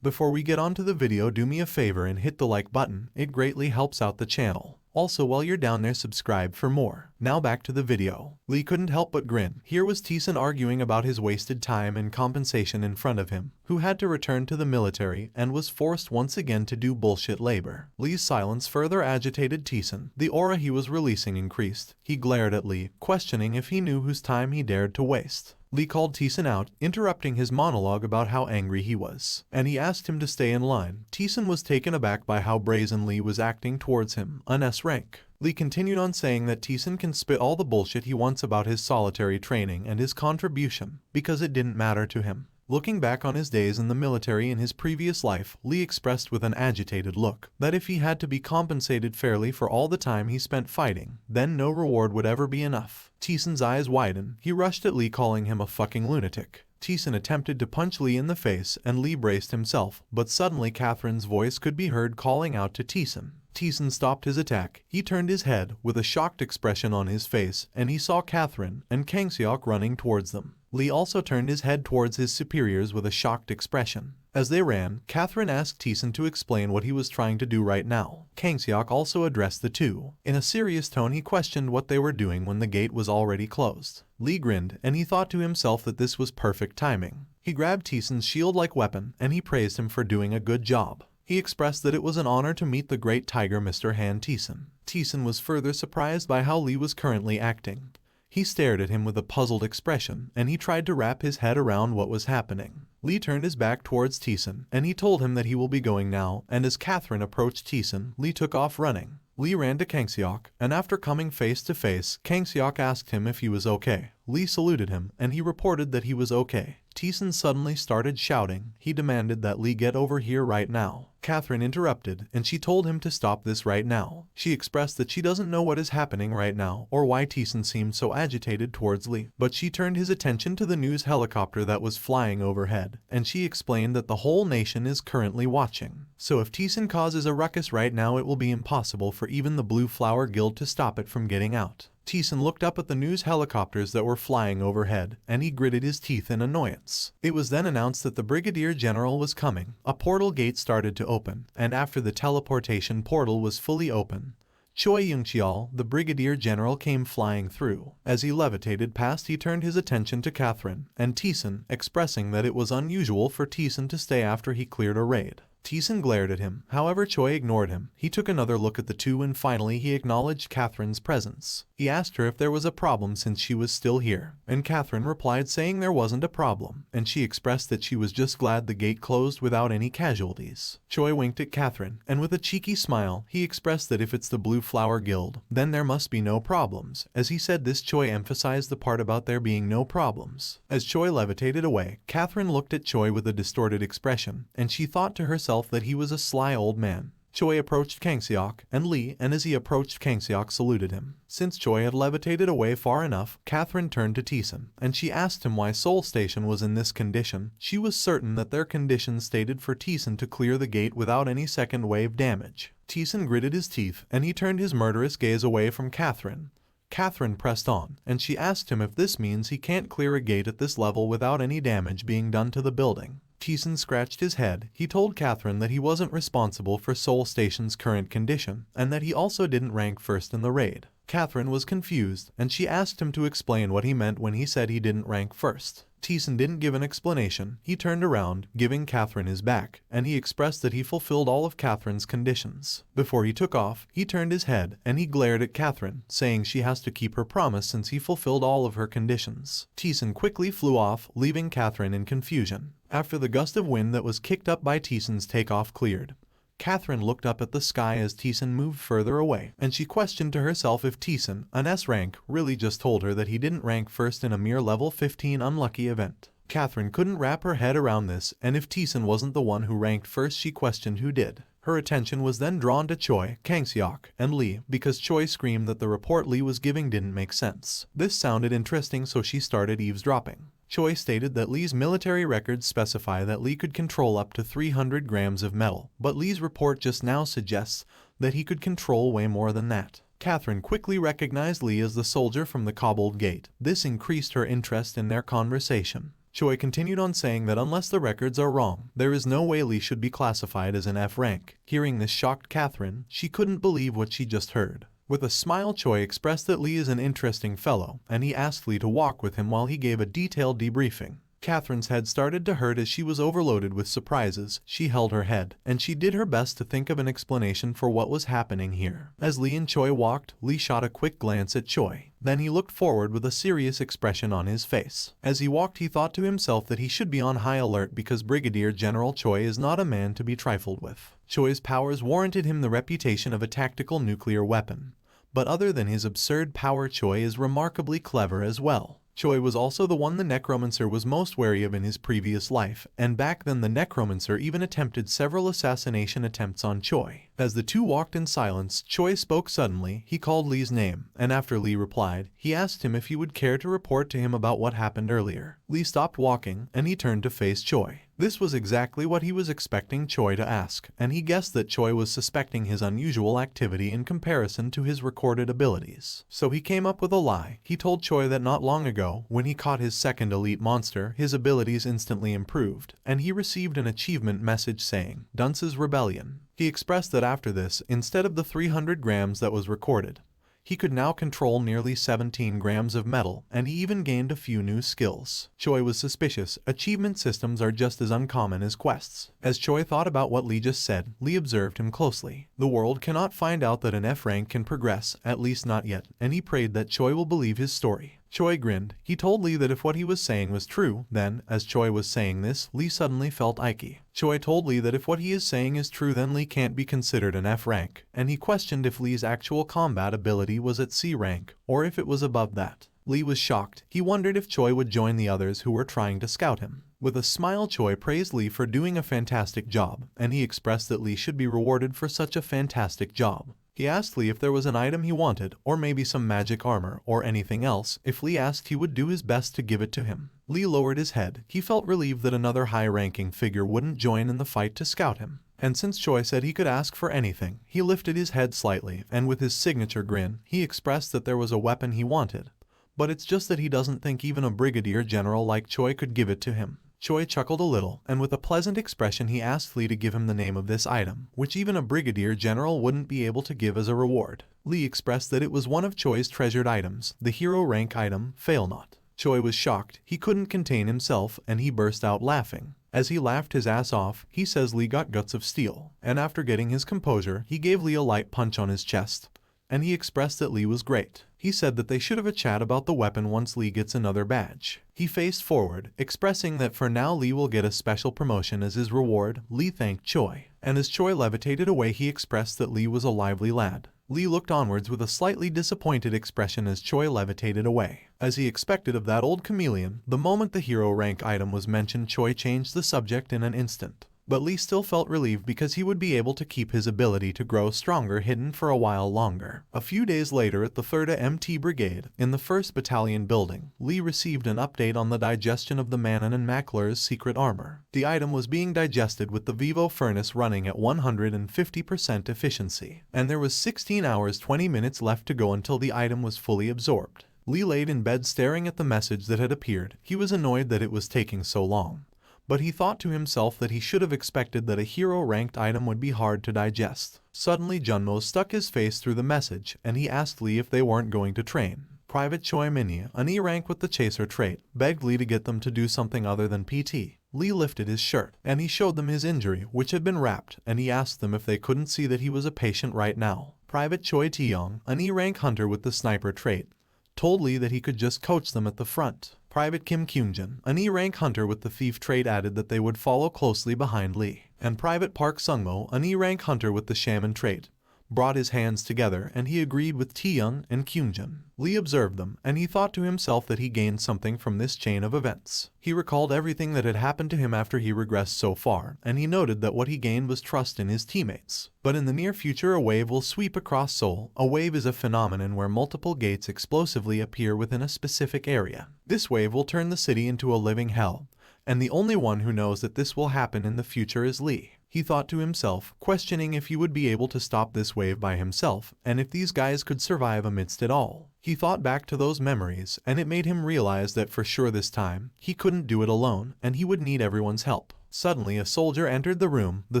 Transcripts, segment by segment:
Before we get on to the video, do me a favor and hit the like button, it greatly helps out the channel. Also, while you're down there, subscribe for more. Now back to the video. Lee couldn't help but grin. Here was Teeson arguing about his wasted time and compensation in front of him, who had to return to the military and was forced once again to do bullshit labor. Lee's silence further agitated Teeson. The aura he was releasing increased. He glared at Lee, questioning if he knew whose time he dared to waste. Lee called Teeson out, interrupting his monologue about how angry he was, and he asked him to stay in line. Teeson was taken aback by how brazen Lee was acting towards him, an S rank. Lee continued on saying that Teeson can spit all the bullshit he wants about his solitary training and his contribution, because it didn't matter to him. Looking back on his days in the military in his previous life, Lee expressed with an agitated look that if he had to be compensated fairly for all the time he spent fighting, then no reward would ever be enough. Teeson's eyes widened. He rushed at Lee, calling him a fucking lunatic. Teeson attempted to punch Lee in the face and Lee braced himself, but suddenly Catherine's voice could be heard calling out to Teeson. Teeson stopped his attack. He turned his head with a shocked expression on his face, and he saw Catherine and Kang Seok running towards them. Lee also turned his head towards his superiors with a shocked expression. As they ran, Catherine asked Teeson to explain what he was trying to do right now. Kang Seok also addressed the two. In a serious tone, he questioned what they were doing when the gate was already closed. Lee grinned, and he thought to himself that this was perfect timing. He grabbed Teeson's shield-like weapon, and he praised him for doing a good job. He expressed that it was an honor to meet the great tiger Mr. Han Teeson. Teeson was further surprised by how Lee was currently acting. He stared at him with a puzzled expression, and he tried to wrap his head around what was happening. Lee turned his back towards Teeson, and he told him that he will be going now, and as Catherine approached Teeson, Lee took off running. Lee ran to Kang Seok, and after coming face to face, Kang Seok asked him if he was okay. Lee saluted him, and he reported that he was okay. Teeson suddenly started shouting. He demanded that Lee get over here right now. Catherine interrupted, and she told him to stop this right now. She expressed that she doesn't know what is happening right now or why Teeson seemed so agitated towards Lee, but she turned his attention to the news helicopter that was flying overhead, and she explained that the whole nation is currently watching. So if Teeson causes a ruckus right now, it will be impossible for even the Blue Flower Guild to stop it from getting out. Teeson looked up at the news helicopters that were flying overhead, and he gritted his teeth in annoyance. It was then announced that the Brigadier General was coming. A portal gate started to open, and after the teleportation portal was fully open, Choi Young-cheol, the Brigadier General, came flying through. As he levitated past, he turned his attention to Catherine and Teeson, expressing that it was unusual for Teeson to stay after he cleared a raid. Teeson glared at him, however Choi ignored him. He took another look at the two and finally he acknowledged Catherine's presence. He asked her if there was a problem since she was still here, and Catherine replied saying there wasn't a problem, and she expressed that she was just glad the gate closed without any casualties. Choi winked at Catherine, and with a cheeky smile, he expressed that if it's the Blue Flower Guild, then there must be no problems. As he said this, Choi emphasized the part about there being no problems. As Choi levitated away, Catherine looked at Choi with a distorted expression, and she thought to herself that he was a sly old man. Choi approached Kang Seok and Lee, and as he approached, Kang Seok saluted him. Since Choi had levitated away far enough, Catherine turned to Teeson, and she asked him why Seoul Station was in this condition. She was certain that their conditions stated for Teeson to clear the gate without any second wave damage. Teeson gritted his teeth, and he turned his murderous gaze away from Catherine. Catherine pressed on, and she asked him if this means he can't clear a gate at this level without any damage being done to the building. Teeson scratched his head. He told Catherine that he wasn't responsible for Seoul Station's current condition, and that he also didn't rank first in the raid. Catherine was confused, and she asked him to explain what he meant when he said he didn't rank first. Teeson didn't give an explanation. He turned around, giving Catherine his back, and he expressed that he fulfilled all of Catherine's conditions. Before he took off, he turned his head, and he glared at Catherine, saying she has to keep her promise since he fulfilled all of her conditions. Teeson quickly flew off, leaving Catherine in confusion. After the gust of wind that was kicked up by Teeson's takeoff cleared, Catherine looked up at the sky as Teeson moved further away, and she questioned to herself if Teeson, an S rank, really just told her that he didn't rank first in a mere level 15 unlucky event. Catherine couldn't wrap her head around this, and if Teeson wasn't the one who ranked first, she questioned who did. Her attention was then drawn to Choi, Kang Seok, and Lee, because Choi screamed that the report Lee was giving didn't make sense. This sounded interesting, so she started eavesdropping. Choi stated that Lee's military records specify that Lee could control up to 300 grams of metal, but Lee's report just now suggests that he could control way more than that. Catherine quickly recognized Lee as the soldier from the cobbled gate. This increased her interest in their conversation. Choi continued on saying that unless the records are wrong, there is no way Lee should be classified as an F rank. Hearing this shocked Catherine. She couldn't believe what she just heard. With a smile, Choi expressed that Lee is an interesting fellow, and he asked Lee to walk with him while he gave a detailed debriefing. Catherine's head started to hurt as she was overloaded with surprises. She held her head, and she did her best to think of an explanation for what was happening here. As Lee and Choi walked, Lee shot a quick glance at Choi. Then he looked forward with a serious expression on his face. As he walked, he thought to himself that he should be on high alert because Brigadier General Choi is not a man to be trifled with. Choi's powers warranted him the reputation of a tactical nuclear weapon. But other than his absurd power, Choi is remarkably clever as well. Choi was also the one the necromancer was most wary of in his previous life, and back then the necromancer even attempted several assassination attempts on Choi. As the two walked in silence, Choi spoke suddenly. He called Lee's name, and after Lee replied, he asked him if he would care to report to him about what happened earlier. Lee stopped walking, and he turned to face Choi. This was exactly what he was expecting Choi to ask, and he guessed that Choi was suspecting his unusual activity in comparison to his recorded abilities. So he came up with a lie. He told Choi that not long ago, when he caught his second elite monster, his abilities instantly improved, and he received an achievement message saying, "Dunce's Rebellion." He expressed that after this, instead of the 300 grams that was recorded, he could now control nearly 17 grams of metal, and he even gained a few new skills. Choi was suspicious. Achievement systems are just as uncommon as quests. As Choi thought about what Lee just said, Lee observed him closely. The world cannot find out that an F rank can progress, at least not yet, and he prayed that Choi will believe his story. Choi grinned. He told Lee that if what he was saying was true, then, as Choi was saying this, Lee suddenly felt icky. Choi told Lee that if what he is saying is true, then Lee can't be considered an F rank, and he questioned if Lee's actual combat ability was at C rank, or if it was above that. Lee was shocked. He wondered if Choi would join the others who were trying to scout him. With a smile, Choi praised Lee for doing a fantastic job, and he expressed that Lee should be rewarded for such a fantastic job. He asked Lee if there was an item he wanted, or maybe some magic armor, or anything else. If Lee asked, he would do his best to give it to him. Lee lowered his head. He felt relieved that another high-ranking figure wouldn't join in the fight to scout him. And since Choi said he could ask for anything, he lifted his head slightly, and with his signature grin, he expressed that there was a weapon he wanted. But it's just that he doesn't think even a brigadier general like Choi could give it to him. Choi chuckled a little, and with a pleasant expression he asked Lee to give him the name of this item, which even a brigadier general wouldn't be able to give as a reward. Lee expressed that it was one of Choi's treasured items, the hero rank item, Fail Not. Choi was shocked. He couldn't contain himself, and he burst out laughing. As he laughed his ass off, he says Lee got guts of steel, and after getting his composure, he gave Lee a light punch on his chest. And he expressed that Lee was great. He said that they should have a chat about the weapon once Lee gets another badge. He faced forward, expressing that for now Lee will get a special promotion as his reward. Lee thanked Choi, and as Choi levitated away he expressed that Lee was a lively lad. Lee looked onwards with a slightly disappointed expression as Choi levitated away. As he expected of that old chameleon, the moment the hero rank item was mentioned, Choi changed the subject in an instant. But Lee still felt relieved because he would be able to keep his ability to grow stronger hidden for a while longer. A few days later at the 3rd MT Brigade, in the 1st Battalion building, Lee received an update on the digestion of the Manon and Mackler's secret armor. The item was being digested with the Vivo furnace running at 150% efficiency, and there was 16 hours 20 minutes left to go until the item was fully absorbed. Lee laid in bed staring at the message that had appeared. He was annoyed that it was taking so long. But he thought to himself that he should have expected that a hero-ranked item would be hard to digest. Suddenly Junmo stuck his face through the message, and he asked Lee if they weren't going to train. Private Choi Minya, an E rank with the Chaser trait, begged Lee to get them to do something other than PT. Lee lifted his shirt, and he showed them his injury, which had been wrapped, and he asked them if they couldn't see that he was a patient right now. Private Choi Taeyong, an E rank hunter with the sniper trait, told Lee that he could just coach them at the front. Private Kim Kyunjin, an E-rank hunter with the thief trait, added that they would follow closely behind Lee. And Private Park Sungmo, an E-rank hunter with the shaman trait, brought his hands together and he agreed with Taeyong and Kyunjin. Lee observed them, and he thought to himself that he gained something from this chain of events. He recalled everything that had happened to him after he regressed so far, and he noted that what he gained was trust in his teammates. But in the near future a wave will sweep across Seoul. A wave is a phenomenon where multiple gates explosively appear within a specific area. This wave will turn the city into a living hell, and the only one who knows that this will happen in the future is Lee. He thought to himself, questioning if he would be able to stop this wave by himself, and if these guys could survive amidst it all. He thought back to those memories, and it made him realize that for sure this time, he couldn't do it alone, and he would need everyone's help. Suddenly a soldier entered the room. The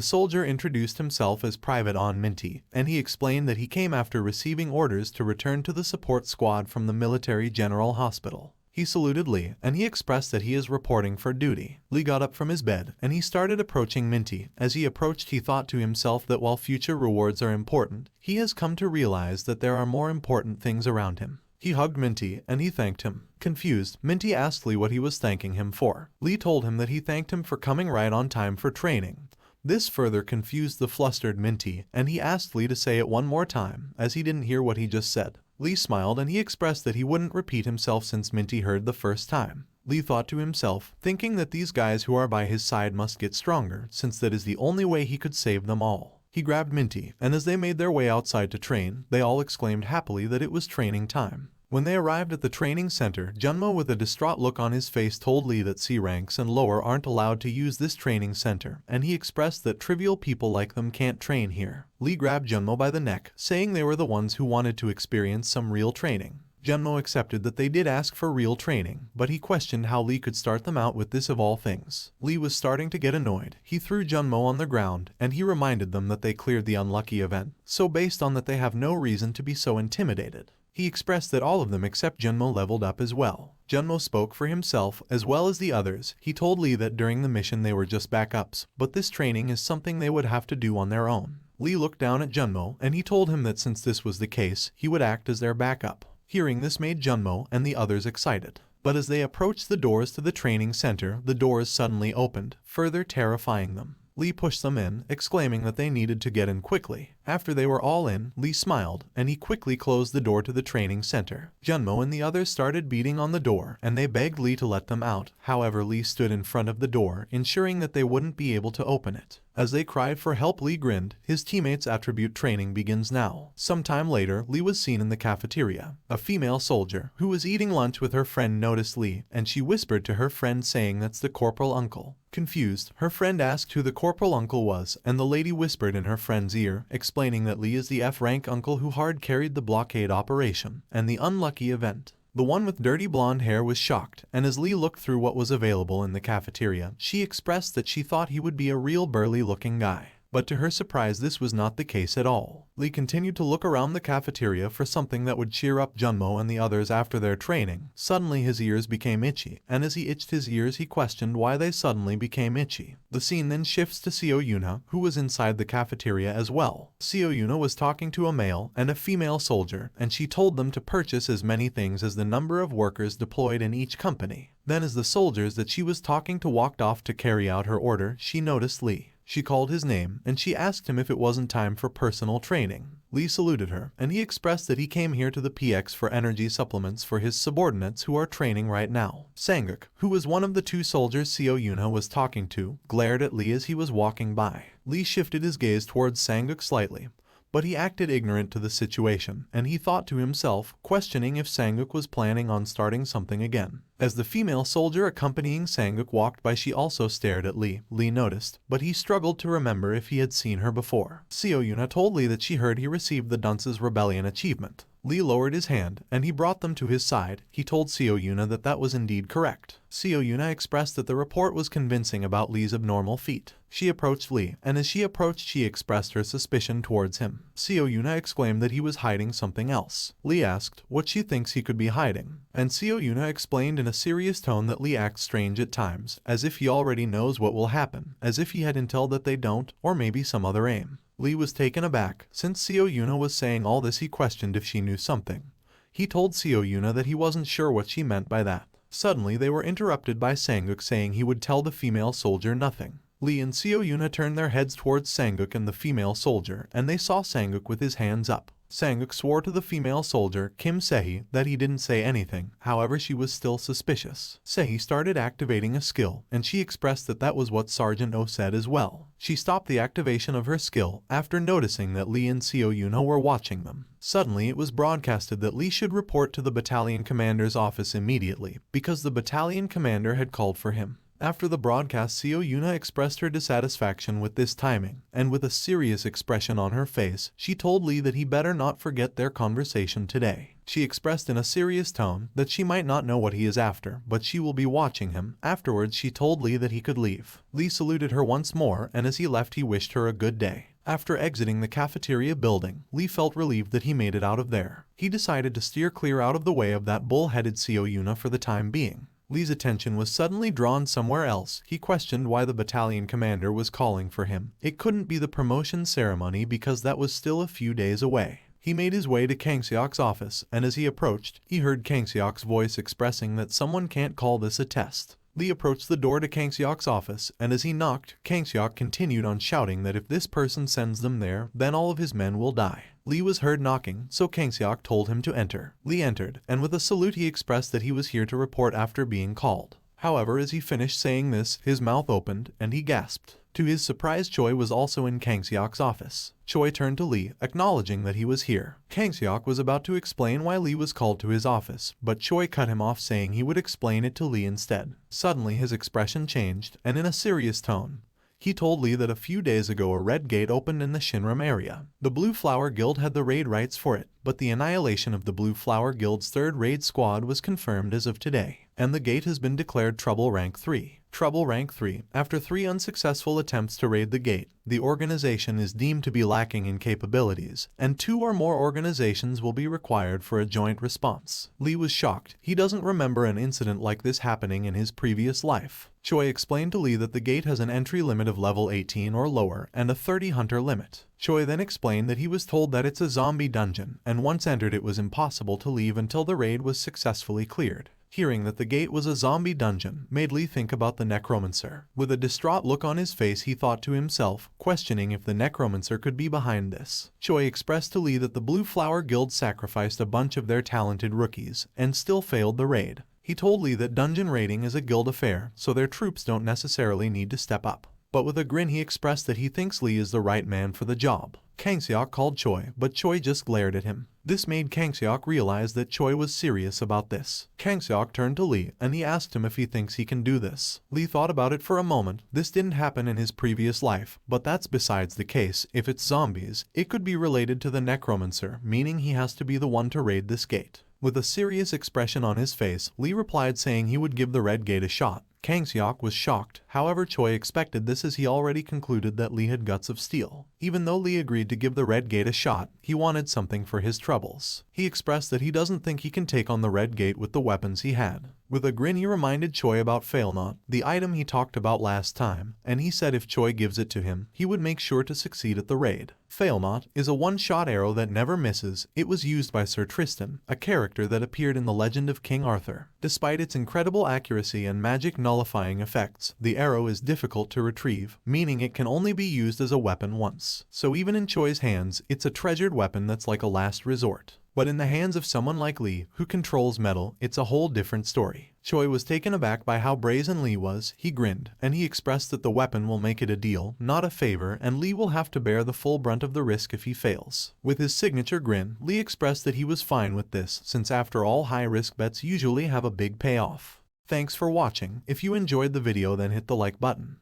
soldier introduced himself as Private On Minty, and he explained that he came after receiving orders to return to the support squad from the Military General Hospital. He saluted Lee, and he expressed that he is reporting for duty. Lee got up from his bed, and he started approaching Minty. As he approached, he thought to himself that while future rewards are important, he has come to realize that there are more important things around him. He hugged Minty, and he thanked him. Confused, Minty asked Lee what he was thanking him for. Lee told him that he thanked him for coming right on time for training. This further confused the flustered Minty, and he asked Lee to say it one more time, as he didn't hear what he just said. Lee smiled, and he expressed that he wouldn't repeat himself since Minty heard the first time. Lee thought to himself, thinking that these guys who are by his side must get stronger, since that is the only way he could save them all. He grabbed Minty, and as they made their way outside to train, they all exclaimed happily that it was training time. When they arrived at the training center, Junmo with a distraught look on his face told Lee that C ranks and lower aren't allowed to use this training center, and he expressed that trivial people like them can't train here. Lee grabbed Junmo by the neck, saying they were the ones who wanted to experience some real training. Junmo accepted that they did ask for real training, but he questioned how Lee could start them out with this of all things. Lee was starting to get annoyed. He threw Junmo on the ground, and he reminded them that they cleared the unlucky event, so based on that they have no reason to be so intimidated. He expressed that all of them except Junmo leveled up as well. Junmo spoke for himself as well as the others. He told Lee that during the mission they were just backups, but this training is something they would have to do on their own. Lee looked down at Junmo, and he told him that since this was the case, he would act as their backup. Hearing this made Junmo and the others excited. But as they approached the doors to the training center, the doors suddenly opened, further terrifying them. Lee pushed them in, exclaiming that they needed to get in quickly. After they were all in, Lee smiled, and he quickly closed the door to the training center. Junmo and the others started beating on the door, and they begged Lee to let them out. However, Lee stood in front of the door, ensuring that they wouldn't be able to open it. As they cried for help, Lee grinned. His teammates' attribute training begins now. Sometime later, Lee was seen in the cafeteria. A female soldier, who was eating lunch with her friend, noticed Lee, and she whispered to her friend saying that's the corporal uncle. Confused, her friend asked who the corporal uncle was, and the lady whispered in her friend's ear, explaining that Lee is the F-rank uncle who hard carried the blockade operation, and the unlucky event. The one with dirty blonde hair was shocked, and as Lee looked through what was available in the cafeteria, she expressed that she thought he would be a real burly-looking guy. But to her surprise, this was not the case at all. Lee continued to look around the cafeteria for something that would cheer up Junmo and the others after their training. Suddenly his ears became itchy, and as he itched his ears he questioned why they suddenly became itchy. The scene then shifts to Seo Yuna, who was inside the cafeteria as well. Seo Yuna was talking to a male and a female soldier, and she told them to purchase as many things as the number of workers deployed in each company. Then as the soldiers that she was talking to walked off to carry out her order, she noticed Lee. She called his name, and she asked him if it wasn't time for personal training. Lee saluted her, and he expressed that he came here to the PX for energy supplements for his subordinates who are training right now. Sanguk, who was one of the two soldiers Seo Yuna was talking to, glared at Lee as he was walking by. Lee shifted his gaze towards Sanguk slightly, but he acted ignorant to the situation, and he thought to himself, questioning if Sanguk was planning on starting something again. As the female soldier accompanying Sanguk walked by, she also stared at Lee. Lee noticed, but he struggled to remember if he had seen her before. Seo Yuna told Lee that she heard he received the Dunce's Rebellion achievement. Lee lowered his hand, and he brought them to his side. He told Seo Yuna that that was indeed correct. Seo Yuna expressed that the report was convincing about Lee's abnormal feat. She approached Lee, and as she approached she expressed her suspicion towards him. Seo Yuna exclaimed that he was hiding something else. Lee asked what she thinks he could be hiding, and Seo Yuna explained in a serious tone that Lee acts strange at times, as if he already knows what will happen, as if he had intel that they don't, or maybe some other aim. Lee was taken aback. Since Seo Yuna was saying all this, he questioned if she knew something. He told Seo Yuna that he wasn't sure what she meant by that. Suddenly they were interrupted by Sanguk saying he would tell the female soldier nothing. Lee and Seo Yuna turned their heads towards Sanguk and the female soldier, and they saw Sanguk with his hands up. Sanguk swore to the female soldier, Kim Sehi, that he didn't say anything. However, she was still suspicious. Sehi started activating a skill, and she expressed that that was what Sergeant O said as well. She stopped the activation of her skill after noticing that Lee and Seo Yuna were watching them. Suddenly, it was broadcasted that Lee should report to the battalion commander's office immediately, because the battalion commander had called for him. After the broadcast, Seo Yuna expressed her dissatisfaction with this timing, and with a serious expression on her face, she told Lee that he better not forget their conversation today. She expressed in a serious tone that she might not know what he is after, but she will be watching him. Afterwards, she told Lee that he could leave. Lee saluted her once more, and as he left, he wished her a good day. After exiting the cafeteria building, Lee felt relieved that he made it out of there. He decided to steer clear out of the way of that bull-headed Seo Yuna for the time being. Lee's attention was suddenly drawn somewhere else. He questioned why the battalion commander was calling for him. It couldn't be the promotion ceremony because that was still a few days away. He made his way to Kang Seok's office, and as he approached, he heard Kang Seok's voice expressing that someone can't call this a test. Lee approached the door to Kang Seok's office, and as he knocked, Kang Seok continued on shouting that if this person sends them there, then all of his men will die. Lee was heard knocking, so Kang Seok told him to enter. Lee entered, and with a salute he expressed that he was here to report after being called. However, as he finished saying this, his mouth opened, and he gasped. To his surprise, Choi was also in Kang Seok's office. Choi turned to Lee, acknowledging that he was here. Kang Seok was about to explain why Lee was called to his office, but Choi cut him off, saying he would explain it to Lee instead. Suddenly his expression changed, and in a serious tone, he told Lee that a few days ago a red gate opened in the Shinram area. The Blue Flower Guild had the raid rights for it, but the annihilation of the Blue Flower Guild's 3rd raid squad was confirmed as of today, and the gate has been declared Trouble Rank 3. Trouble Rank 3. After 3 unsuccessful attempts to raid the gate, the organization is deemed to be lacking in capabilities, and 2 or more organizations will be required for a joint response. Lee was shocked. He doesn't remember an incident like this happening in his previous life. Choi explained to Lee that the gate has an entry limit of level 18 or lower and a 30 hunter limit. Choi then explained that he was told that it's a zombie dungeon, and once entered it was impossible to leave until the raid was successfully cleared. Hearing that the gate was a zombie dungeon made Lee think about the necromancer. With a distraught look on his face, he thought to himself, questioning if the necromancer could be behind this. Choi expressed to Lee that the Blue Flower Guild sacrificed a bunch of their talented rookies and still failed the raid. He told Lee that dungeon raiding is a guild affair, so their troops don't necessarily need to step up. But with a grin he expressed that he thinks Lee is the right man for the job. Kang Seok called Choi, but Choi just glared at him. This made Kang Seok realize that Choi was serious about this. Kang Seok turned to Lee, and he asked him if he thinks he can do this. Lee thought about it for a moment. This didn't happen in his previous life, but that's besides the case. If it's zombies, it could be related to the necromancer, meaning he has to be the one to raid this gate. With a serious expression on his face, Lee replied saying he would give the red gate a shot. Kang Seok was shocked. However, Choi expected this as he already concluded that Lee had guts of steel. Even though Lee agreed to give the red gate a shot, he wanted something for his troubles. He expressed that he doesn't think he can take on the red gate with the weapons he had. With a grin he reminded Choi about Failnaught, the item he talked about last time, and he said if Choi gives it to him, he would make sure to succeed at the raid. Failnaught is a one-shot arrow that never misses. It was used by Sir Tristan, a character that appeared in the Legend of King Arthur. Despite its incredible accuracy and magic nullifying effects, the arrow is difficult to retrieve, meaning it can only be used as a weapon once. So even in Choi's hands, it's a treasured weapon that's like a last resort. But in the hands of someone like Lee, who controls metal, it's a whole different story. Choi was taken aback by how brazen Lee was. He grinned, and he expressed that the weapon will make it a deal, not a favor, and Lee will have to bear the full brunt of the risk if he fails. With his signature grin, Lee expressed that he was fine with this, since after all, high-risk bets usually have a big payoff. Thanks for watching. If you enjoyed the video, then hit the like button.